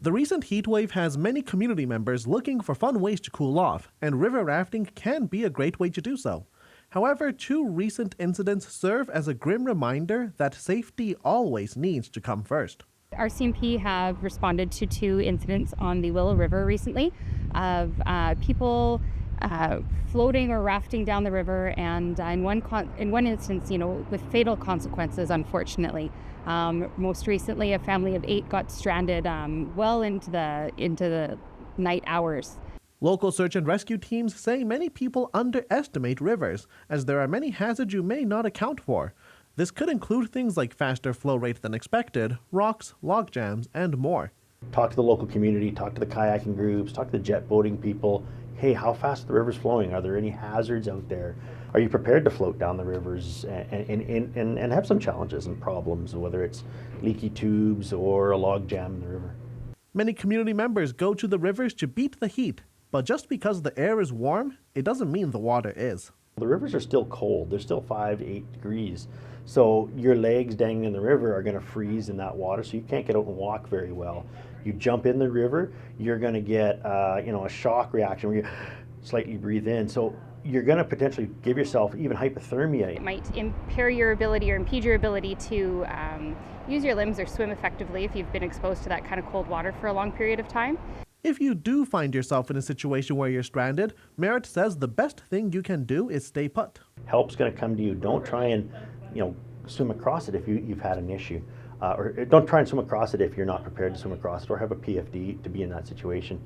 The recent heat wave has many community members looking for fun ways to cool off, and river rafting can be a great way to do so. However, two recent incidents serve as a grim reminder that safety always needs to come first. Our CMP have responded to two incidents on the Willow River recently of people floating or rafting down the river, and in one instance, with fatal consequences, unfortunately. Most recently, a family of 8 got stranded well into the night hours. Local search and rescue teams say many people underestimate rivers, as there are many hazards you may not account for. This could include things like faster flow rate than expected, rocks, log jams, and more. Talk to the local community, talk to the kayaking groups, talk to the jet boating people. Hey, how fast are the river's flowing? Are there any hazards out there? Are you prepared to float down the rivers and have some challenges and problems, whether it's leaky tubes or a log jam in the river? Many community members go to the rivers to beat the heat, but just because the air is warm, it doesn't mean the water is. The rivers are still cold. They're still 5 to 8 degrees. So your legs dangling in the river are going to freeze in that water, so you can't get out and walk very well. You jump in the river, you're going to get a shock reaction where you slightly breathe in. So you're going to potentially give yourself even hypothermia. It might impair your ability or impede your ability to use your limbs or swim effectively if you've been exposed to that kind of cold water for a long period of time. If you do find yourself in a situation where you're stranded, Merritt says the best thing you can do is stay put. Help's going to come to you. Don't try and swim across it if you've had an issue. Or don't try and swim across it if you're not prepared to swim across it or have a PFD to be in that situation.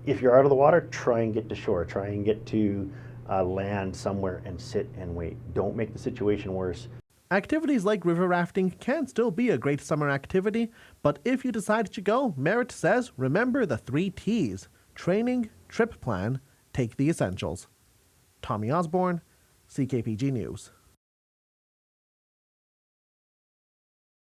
If you're out of the water, try and get to shore. Try and get to land somewhere and sit and wait. Don't make the situation worse. Activities like river rafting can still be a great summer activity, but if you decide to go, Merritt says remember the 3 T's: training, trip plan, take the essentials. Tommy Osborne, CKPG News.